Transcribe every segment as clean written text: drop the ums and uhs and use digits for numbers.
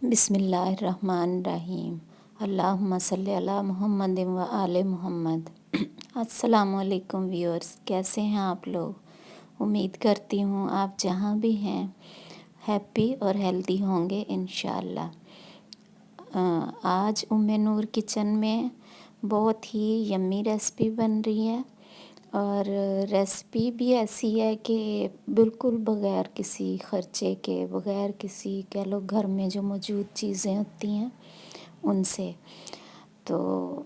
بسم اللہ الرحمن الرحیم۔ اللہم صلی علی محمد و آل محمد۔ السلام علیکم ویورز، کیسے ہیں آپ لوگ؟ امید کرتی ہوں آپ جہاں بھی ہیں ہیپی اور ہیلدی ہوں گے انشاءاللہ۔ آج نور کچن میں بہت ہی یمی ریسپی بن رہی ہے، اور ریسپی بھی ایسی ہے کہ بالکل بغیر کسی خرچے کے، بغیر کسی کہہ لو گھر میں جو موجود چیزیں ہوتی ہیں ان سے۔ تو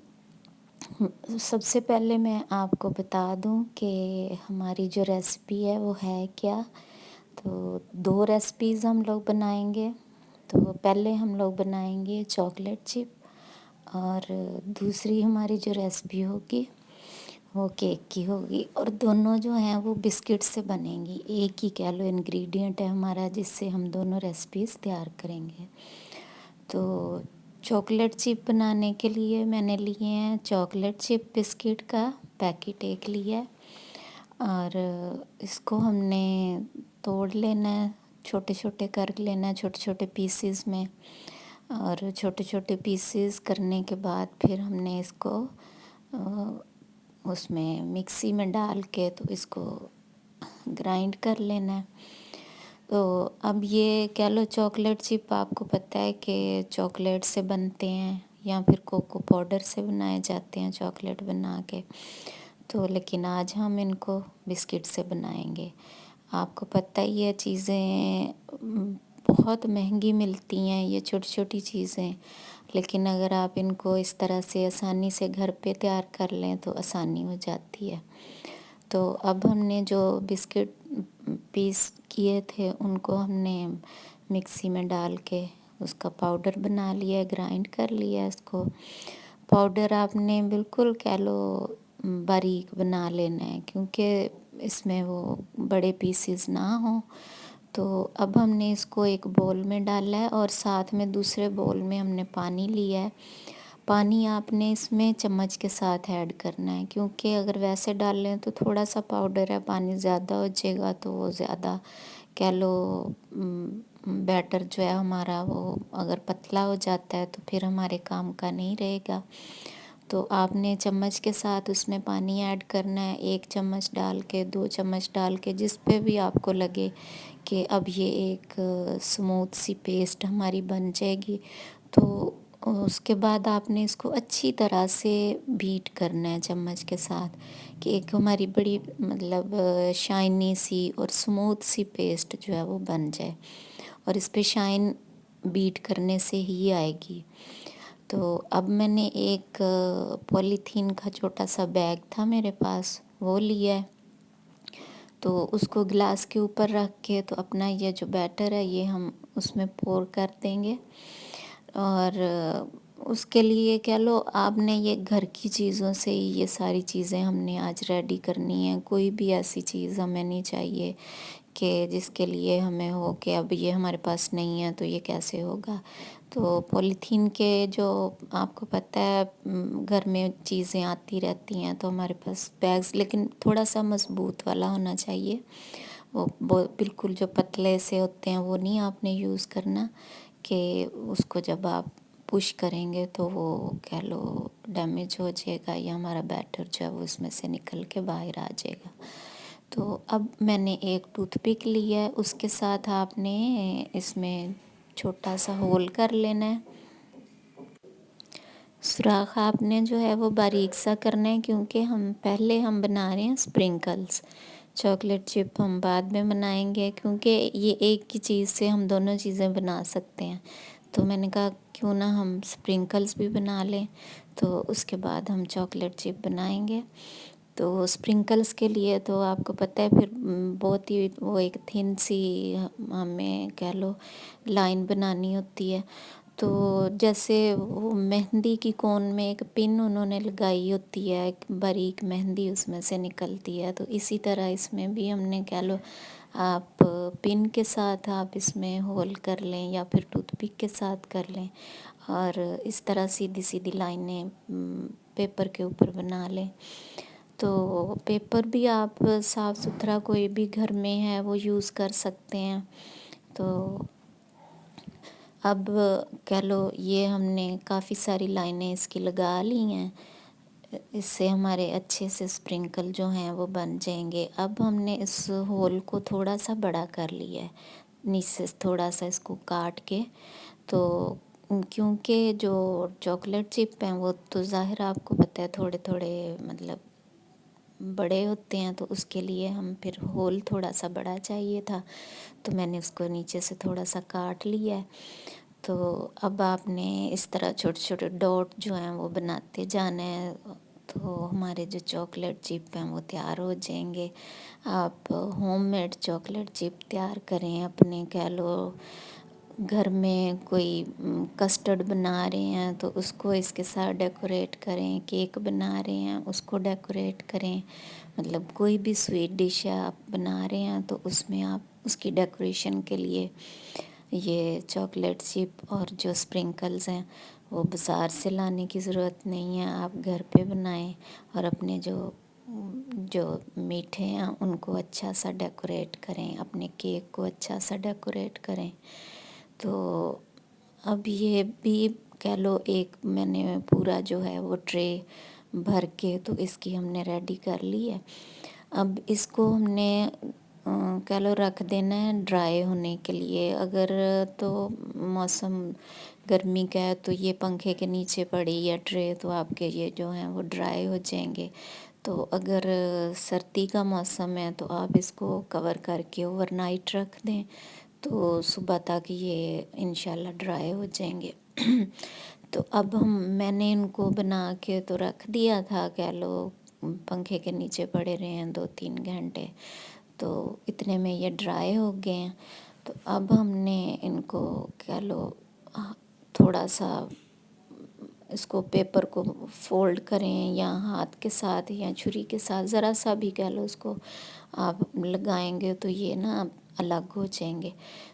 سب سے پہلے میں آپ کو بتا دوں کہ ہماری جو ریسپی ہے وہ ہے کیا۔ تو 2 ریسپیز ہم لوگ بنائیں گے۔ تو پہلے ہم لوگ بنائیں گے چاکلیٹ چپ، اور دوسری ہماری جو ریسپی ہوگی وہ کیک کی ہوگی، اور دونوں جو ہیں وہ بسکٹ سے بنیں گی۔ ایک ہی کہہ لو انگریڈینٹ ہے ہمارا جس سے ہم دونوں ریسپیز تیار کریں گے۔ تو چاکلیٹ چپ بنانے کے لیے میں نے لیے ہیں چاکلیٹ چپ بسکٹ کا پیکٹ ایک لیا ہے، اور اس کو ہم نے توڑ لینا ہے، چھوٹے چھوٹے کر لینا ہے چھوٹے چھوٹے پیسز میں، اور چھوٹے چھوٹے پیسز کرنے کے بعد پھر ہم نے اس کو اس میں مکسی میں ڈال کے تو اس کو گرائنڈ کر لینا ہے۔ تو اب یہ کہہ لو چاکلیٹ چپ آپ کو پتہ ہے کہ چاکلیٹ سے بنتے ہیں یا پھر کوکو پاؤڈر سے بنائے جاتے ہیں چاکلیٹ بنا کے، تو لیکن آج ہم ان کو بسکٹ سے بنائیں گے۔ آپ کو پتہ ہی یہ چیزیں بہت مہنگی ملتی ہیں، یہ چھوٹی چھوٹی چیزیں، لیکن اگر آپ ان کو اس طرح سے آسانی سے گھر پہ تیار کر لیں تو آسانی ہو جاتی ہے۔ تو اب ہم نے جو بسکٹ پیس کیے تھے ان کو ہم نے مکسی میں ڈال کے اس کا پاؤڈر بنا لیا، گرائنڈ کر لیا اس کو۔ پاؤڈر آپ نے بالکل کہہ لو باریک بنا لینا ہے، کیونکہ اس میں وہ بڑے پیسز نہ ہوں۔ تو اب ہم نے اس کو ایک بول میں ڈالا ہے، اور ساتھ میں دوسرے بول میں ہم نے پانی لیا ہے۔ پانی آپ نے اس میں چمچ کے ساتھ ایڈ کرنا ہے، کیونکہ اگر ویسے ڈال لیں تو تھوڑا سا پاؤڈر ہے، پانی زیادہ ہو جائے گا تو وہ زیادہ کہہ لو بیٹر جو ہے ہمارا وہ اگر پتلا ہو جاتا ہے تو پھر ہمارے کام کا نہیں رہے گا۔ تو آپ نے چمچ کے ساتھ اس میں پانی ایڈ کرنا ہے، 1 چمچ ڈال کے 2 چمچ ڈال کے، جس پہ بھی آپ کو لگے کہ اب یہ ایک سموتھ سی پیسٹ ہماری بن جائے گی۔ تو اس کے بعد آپ نے اس کو اچھی طرح سے بیٹ کرنا ہے چمچ کے ساتھ، کہ ایک ہماری بڑی مطلب شائنی سی اور سموتھ سی پیسٹ جو ہے وہ بن جائے، اور اس پہ شائن بیٹ کرنے سے ہی آئے گی۔ تو اب میں نے ایک پولیتھین کا چھوٹا سا بیگ تھا میرے پاس، وہ لیا ہے۔ تو اس کو گلاس کے اوپر رکھ کے تو اپنا یہ جو بیٹر ہے یہ ہم اس میں پور کر دیں گے، اور اس کے لیے کہہ لو آپ نے یہ گھر کی چیزوں سے ہی یہ ساری چیزیں ہم نے آج ریڈی کرنی ہیں۔ کوئی بھی ایسی چیز ہمیں نہیں چاہیے کہ جس کے لیے ہمیں ہو کہ اب یہ ہمارے پاس نہیں ہے تو یہ کیسے ہوگا۔ تو پولیتھین کے جو آپ کو پتہ ہے گھر میں چیزیں آتی رہتی ہیں، تو ہمارے پاس بیگز لیکن تھوڑا سا مضبوط والا ہونا چاہیے، وہ بالکل جو پتلے سے ہوتے ہیں وہ نہیں آپ نے یوز کرنا، کہ اس کو جب آپ پش کریں گے تو وہ کہہ لو ڈیمیج ہو جائے گا، یا ہمارا بیٹر جو ہے وہ اس میں سے نکل کے باہر آ جائے گا۔ تو اب میں نے ایک ٹوتھ پک لیا ہے، اس کے ساتھ آپ نے اس میں چھوٹا سا ہول کر لینا ہے۔ سوراخ آپ نے جو ہے وہ باریک سا کرنا ہے، کیونکہ پہلے ہم بنا رہے ہیں سپرنکلز، چاکلیٹ چپ ہم بعد میں بنائیں گے، کیونکہ یہ ایک ہی چیز سے ہم دونوں چیزیں بنا سکتے ہیں۔ تو میں نے کہا کیوں نہ ہم سپرنکلز بھی بنا لیں، تو اس کے بعد ہم چاکلیٹ چپ بنائیں گے۔ تو سپرنکلز کے لیے تو آپ کو پتہ ہے پھر بہت ہی وہ ایک تھن سی ہمیں کہہ لو لائن بنانی ہوتی ہے۔ تو جیسے وہ مہندی کی کون میں ایک پن انہوں نے لگائی ہوتی ہے، ایک باریک مہندی اس میں سے نکلتی ہے، تو اسی طرح اس میں بھی ہم نے کہہ لو آپ پن کے ساتھ آپ اس میں ہول کر لیں یا پھر ٹوتھ پک کے ساتھ کر لیں، اور اس طرح سیدھی سیدھی لائنیں پیپر کے اوپر بنا لیں۔ تو پیپر بھی آپ صاف ستھرا کوئی بھی گھر میں ہے وہ یوز کر سکتے ہیں۔ تو اب کہہ لو یہ ہم نے کافی ساری لائنیں اس کی لگا لی ہیں، اس سے ہمارے اچھے سے اسپرنکل جو ہیں وہ بن جائیں گے۔ اب ہم نے اس ہول کو تھوڑا سا بڑا کر لیا ہے، نیچے سے تھوڑا سا اس کو کاٹ کے، تو کیونکہ جو چاکلیٹ چپ ہیں وہ تو ظاہر آپ کو پتہ ہے تھوڑے تھوڑے مطلب بڑے ہوتے ہیں، تو اس کے لیے ہم پھر ہول تھوڑا سا بڑا چاہیے تھا، تو میں نے اس کو نیچے سے تھوڑا سا کاٹ لیا ہے۔ تو اب آپ نے اس طرح چھوٹے چھوٹے ڈاٹ جو ہیں وہ بناتے جانا ہے، تو ہمارے جو چاکلیٹ چپ ہیں وہ تیار ہو جائیں گے۔ آپ ہوم میڈ چاکلیٹ چپ تیار کریں، اپنے کہہ لو گھر میں کوئی کسٹرڈ بنا رہے ہیں تو اس کو اس کے ساتھ ڈیکوریٹ کریں، کیک بنا رہے ہیں اس کو ڈیکوریٹ کریں، مطلب کوئی بھی سویٹ ڈش ہے آپ بنا رہے ہیں تو اس میں آپ اس کی ڈیکوریشن کے لیے یہ چاکلیٹ چپ اور جو اسپرنکلز ہیں وہ بازار سے لانے کی ضرورت نہیں ہے، آپ گھر پہ بنائیں اور اپنے جو میٹھے ہیں ان کو اچھا سا ڈیکوریٹ کریں، اپنے کیک کو اچھا سا ڈیکوریٹ کریں۔ تو اب یہ بھی کہہ لو ایک میں نے پورا جو ہے وہ ٹرے بھر کے تو اس کی ہم نے ریڈی کر لی ہے۔ اب اس کو ہم نے کہہ لو رکھ دینا ہے ڈرائی ہونے کے لیے۔ اگر تو موسم گرمی کا ہے تو یہ پنکھے کے نیچے پڑی یا ٹرے تو آپ کے یہ جو ہیں وہ ڈرائی ہو جائیں گے، تو اگر سردی کا موسم ہے تو آپ اس کو کور کر کے اوور نائٹ رکھ دیں تو صبح تک یہ انشاءاللہ ڈرائی ہو جائیں گے۔ تو اب میں نے ان کو بنا کے تو رکھ دیا تھا، کہہ لو پنکھے کے نیچے پڑے رہے ہیں 2-3 گھنٹے، تو اتنے میں یہ ڈرائی ہو گئے ہیں۔ تو اب ہم نے ان کو کہہ لو تھوڑا سا اس کو پیپر کو فولڈ کریں یا ہاتھ کے ساتھ یا چھری کے ساتھ ذرا سا بھی کہہ لو اس کو آپ لگائیں گے تو یہ نا الگ ہو جائیں گے۔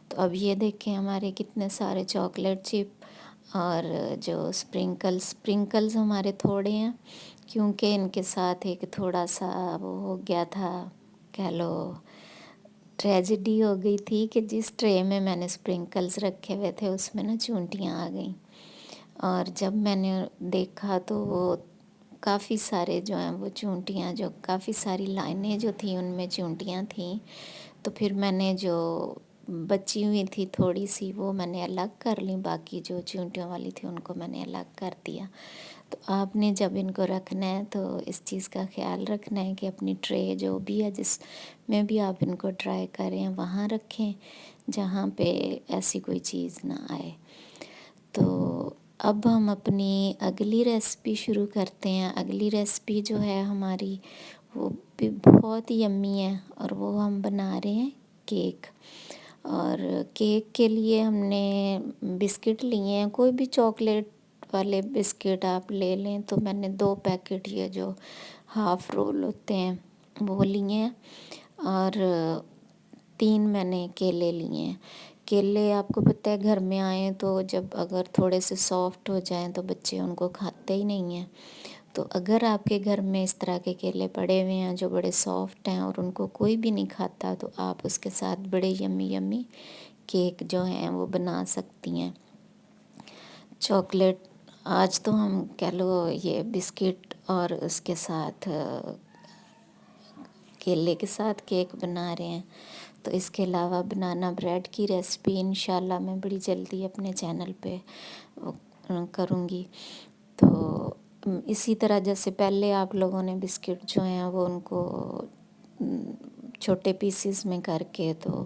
تو اب یہ دیکھیں ہمارے کتنے سارے چاکلیٹ چپ اور جو اسپرنکلز ہمارے تھوڑے ہیں، کیونکہ ان کے ساتھ ایک تھوڑا سا وہ ہو گیا تھا، کہہ لو ٹریجڈی ہو گئی تھی کہ جس ٹرے میں نے اسپرنکلز رکھے ہوئے تھے اس میں نا چونٹیاں آ گئیں، اور جب میں نے دیکھا تو وہ کافی سارے جو ہیں وہ چونٹیاں، جو کافی ساری لائنیں جو تھیں ان میں چونٹیاں تھیں، تو پھر میں نے جو بچی ہوئی تھی تھوڑی سی وہ میں نے الگ کر لیں، باقی جو چونٹیوں والی تھی ان کو میں نے الگ کر دیا۔ تو آپ نے جب ان کو رکھنا ہے تو اس چیز کا خیال رکھنا ہے کہ اپنی ٹرے جو بھی ہے جس میں بھی آپ ان کو ٹرائی کریں وہاں رکھیں جہاں پہ ایسی کوئی چیز نہ آئے۔ تو اب ہم اپنی اگلی ریسپی شروع کرتے ہیں۔ اگلی ریسپی جو ہے ہماری وہ بھی بہت یمی ہے، اور وہ ہم بنا رہے ہیں کیک۔ اور کیک کے لیے ہم نے بسکٹ لیے ہیں، کوئی بھی چاکلیٹ والے بسکٹ آپ لے لیں، تو میں نے 2 پیکٹ یہ جو ہاف رول ہوتے ہیں وہ لیے ہیں، اور 3 میں نے کیلے لیے ہیں۔ کیلے آپ کو پتہ ہے گھر میں آئیں تو جب اگر تھوڑے سے سافٹ ہو جائیں تو بچے ان کو کھاتے ہی نہیں ہیں، تو اگر آپ کے گھر میں اس طرح کے کیلے پڑے ہوئے ہیں جو بڑے سافٹ ہیں اور ان کو کوئی بھی نہیں کھاتا، تو آپ اس کے ساتھ بڑے یمی کیک جو ہیں وہ بنا سکتی ہیں۔ چاکلیٹ آج تو ہم کہہ لو یہ بسکٹ اور اس کے ساتھ کیلے کے ساتھ کیک بنا رہے ہیں، تو اس کے علاوہ بنانا بریڈ کی ریسپی انشاءاللہ میں بڑی جلدی اپنے چینل پہ کروں گی۔ تو اسی طرح جیسے پہلے آپ لوگوں نے بسکٹ جو ہیں وہ ان کو چھوٹے پیسز میں کر کے تو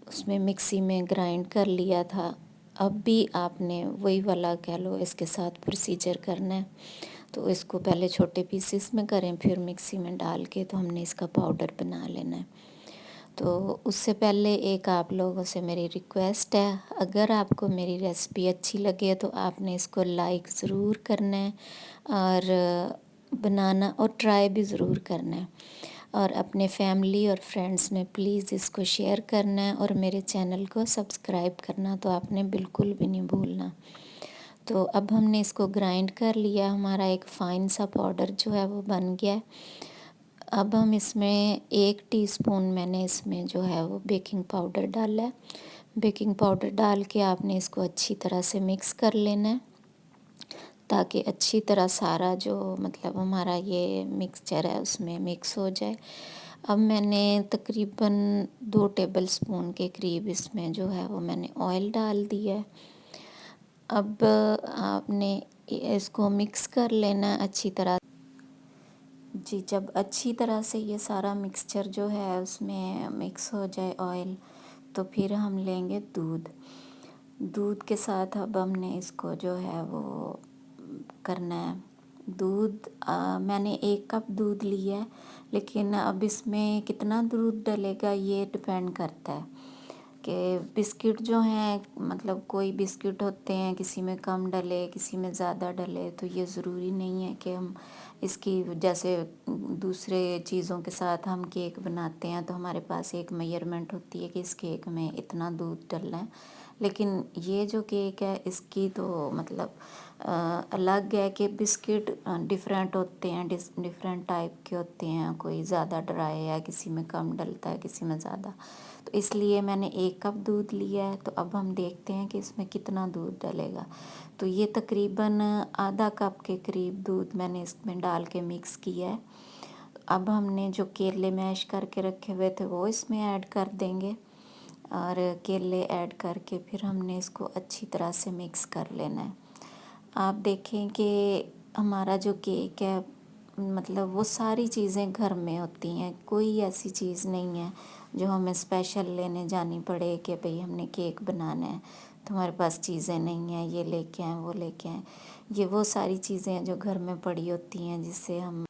اس میں مکسی میں گرائنڈ کر لیا تھا، اب بھی آپ نے وہی والا کہہ لو اس کے ساتھ پروسیجر کرنا ہے، تو اس کو پہلے چھوٹے پیسز میں کریں پھر مکسی میں ڈال کے تو ہم نے اس کا پاؤڈر بنا لینا ہے۔ تو اس سے پہلے ایک آپ لوگوں سے میری ریکویسٹ ہے، اگر آپ کو میری ریسپی اچھی لگے تو آپ نے اس کو لائک ضرور کرنا ہے اور بنانا اور ٹرائی بھی ضرور کرنا ہے، اور اپنے فیملی اور فرینڈس میں پلیز اس کو شیئر کرنا ہے، اور میرے چینل کو سبسکرائب کرنا تو آپ نے بالکل بھی نہیں بھولنا۔ تو اب ہم نے اس کو گرائنڈ کر لیا، ہمارا ایک فائن سا پاؤڈر جو ہے وہ بن گیا ہے۔ اب ہم اس میں 1 ٹی اسپون میں نے اس میں جو ہے وہ بیکنگ پاؤڈر ڈالا ہے، بیکنگ پاؤڈر ڈال کے آپ نے اس کو اچھی طرح سے مکس کر لینا ہے، تاکہ اچھی طرح سارا جو مطلب ہمارا یہ مکسچر ہے اس میں مکس ہو جائے۔ اب میں نے تقریباً 2 ٹیبل سپون کے قریب اس میں جو ہے وہ میں نے آئل ڈال دیا ہے۔ اب آپ نے اس کو مکس کر لینا ہے اچھی طرح۔ جی، جب اچھی طرح سے یہ سارا مکسچر جو ہے اس میں مکس ہو جائے آئل، تو پھر ہم لیں گے دودھ کے ساتھ اب ہم نے اس کو جو ہے وہ کرنا ہے۔ دودھ میں نے 1 کپ دودھ لیا ہے، لیکن اب اس میں کتنا دودھ ڈلے گا یہ ڈپینڈ کرتا ہے کہ بسکٹ جو ہیں، مطلب کوئی بسکٹ ہوتے ہیں کسی میں کم ڈلے کسی میں زیادہ ڈلے، تو یہ ضروری نہیں ہے کہ ہم اس کی جیسے دوسرے چیزوں کے ساتھ ہم کیک بناتے ہیں تو ہمارے پاس ایک میئرمنٹ ہوتی ہے کہ اس کیک میں اتنا دودھ ڈلنا ہے، لیکن یہ جو کیک ہے اس کی تو مطلب الگ ہے کہ بسکٹ ڈیفرنٹ ہوتے ہیں، ڈیفرنٹ ٹائپ کے ہوتے ہیں، کوئی زیادہ ڈرائی ہے کسی میں کم ڈلتا ہے کسی میں زیادہ، تو اس لیے میں نے 1 کپ دودھ لیا ہے۔ تو اب ہم دیکھتے ہیں کہ اس میں کتنا دودھ ڈلے گا، تو یہ تقریباً آدھا کپ کے قریب دودھ میں نے اس میں ڈال کے مکس کیا ہے۔ اب ہم نے جو کیلے میش کر کے رکھے ہوئے تھے وہ اس میں ایڈ کر دیں گے، اور کیلے ایڈ کر کے پھر ہم نے اس کو اچھی طرح سے مکس کر لینا ہے۔ آپ دیکھیں کہ ہمارا جو کیک ہے مطلب وہ ساری چیزیں گھر میں ہوتی ہیں، کوئی ایسی چیز نہیں ہے جو ہمیں اسپیشل لینے جانی پڑے کہ بھئی ہم نے کیک بنانا ہے تو ہمارے پاس چیزیں نہیں ہیں، یہ لے کے آئیں وہ لے کے آئیں۔ یہ وہ ساری چیزیں ہیں جو گھر میں پڑی ہوتی ہیں جس سے ہم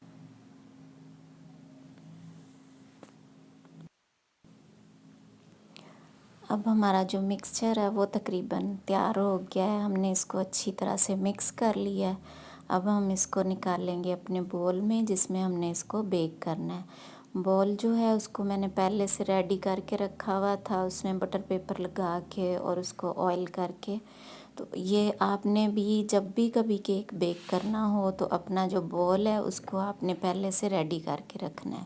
اب ہمارا جو مکسچر ہے وہ تقریباً تیار ہو گیا ہے، ہم نے اس کو اچھی طرح سے مکس کر لیا ہے۔ اب ہم اس کو نکال لیں گے اپنے بول میں جس میں ہم نے اس کو بیک کرنا ہے۔ بول جو ہے اس کو میں نے پہلے سے ریڈی کر کے رکھا ہوا تھا، اس میں بٹر پیپر لگا کے اور اس کو آئل کر کے، تو یہ آپ نے بھی جب بھی کبھی کیک بیک کرنا ہو تو اپنا جو بول ہے اس کو آپ نے پہلے سے ریڈی کر کے رکھنا ہے۔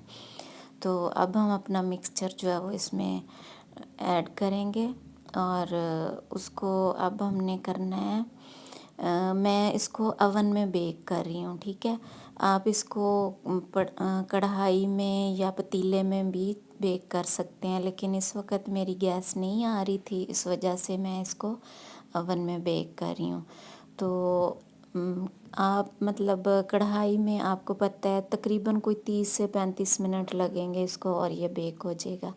تو اب ہم اپنا مکسچر جو ہے وہ اس میں ایڈ کریں گے، اور اس کو اب ہم نے کرنا ہے، میں اس کو اوون میں بیک کر رہی ہوں، ٹھیک ہے۔ آپ اس کو کڑھائی میں یا پتیلے میں بھی بیک کر سکتے ہیں، لیکن اس وقت میری گیس نہیں آ رہی تھی، اس وجہ سے میں اس کو اوون میں بیک کر رہی ہوں۔ تو آپ مطلب کڑھائی میں آپ کو پتہ ہے تقریباً کوئی 30 سے 35 منٹ لگیں گے اس کو اور یہ بیک ہو جائے گا۔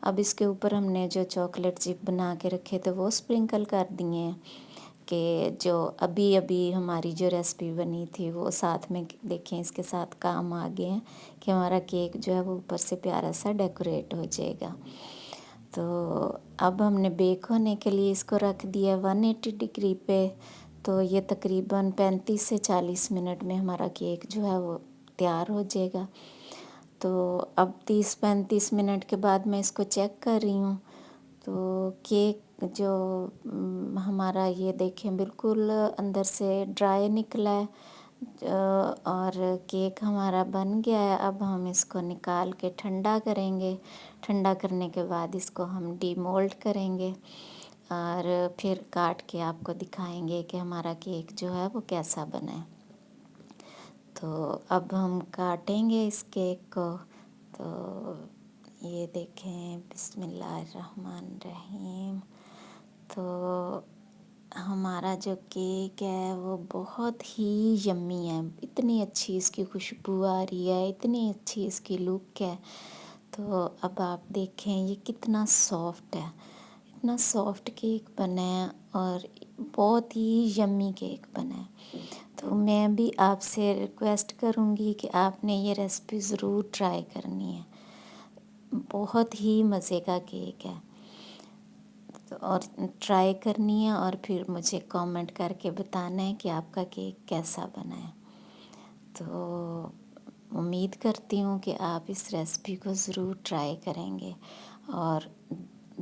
اب اس کے اوپر ہم نے جو چاکلیٹ چپ بنا کے رکھے تھے وہ اسپرنکل کر دیے ہیں، کہ جو ابھی ہماری جو ریسپی بنی تھی وہ ساتھ میں دیکھیں اس کے ساتھ کام آ گئے ہیں کہ ہمارا کیک جو ہے وہ اوپر سے پیارا سا ڈیکوریٹ ہو جائے گا۔ تو اب ہم نے بیک ہونے کے لیے اس کو رکھ دیا 180 ڈگری پہ، تو یہ تقریباً 35 سے 40 منٹ میں ہمارا کیک جو ہے وہ تیار ہو جائے گا۔ تو اب 30-35 منٹ کے بعد میں اس کو چیک کر رہی ہوں، تو کیک جو ہمارا یہ دیکھیں بالکل اندر سے ڈرائی نکلا ہے، اور کیک ہمارا بن گیا ہے۔ اب ہم اس کو نکال کے ٹھنڈا کریں گے، ٹھنڈا کرنے کے بعد اس کو ہم ڈی مولڈ کریں گے اور پھر کاٹ کے آپ کو دکھائیں گے کہ ہمارا کیک جو ہے وہ کیسا بنا ہے۔ تو اب ہم کاٹیں گے اس کیک کو، تو یہ دیکھیں بسم اللہ الرحمن الرحیم۔ تو ہمارا جو کیک ہے وہ بہت ہی یمی ہے، اتنی اچھی اس کی خوشبو آ رہی ہے، اتنی اچھی اس کی لک ہے۔ تو اب آپ دیکھیں یہ کتنا سافٹ ہے، اتنا سافٹ کیک بنا ہے اور بہت ہی یمی کیک بنا ہے۔ تو میں بھی آپ سے ریکویسٹ کروں گی کہ آپ نے یہ ریسپی ضرور ٹرائی کرنی ہے، بہت ہی مزے کا کیک ہے، اور ٹرائی کرنی ہے اور پھر مجھے کامنٹ کر کے بتانا ہے کہ آپ کا کیک کیسا بنا ہے۔ تو امید کرتی ہوں کہ آپ اس ریسپی کو ضرور ٹرائی کریں گے، اور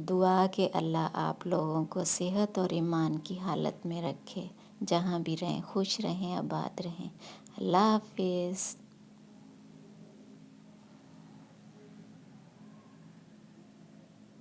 دعا کہ اللہ آپ لوگوں کو صحت اور ایمان کی حالت میں رکھے، جہاں بھی رہیں خوش رہیں آباد رہیں۔ اللہ حافظ۔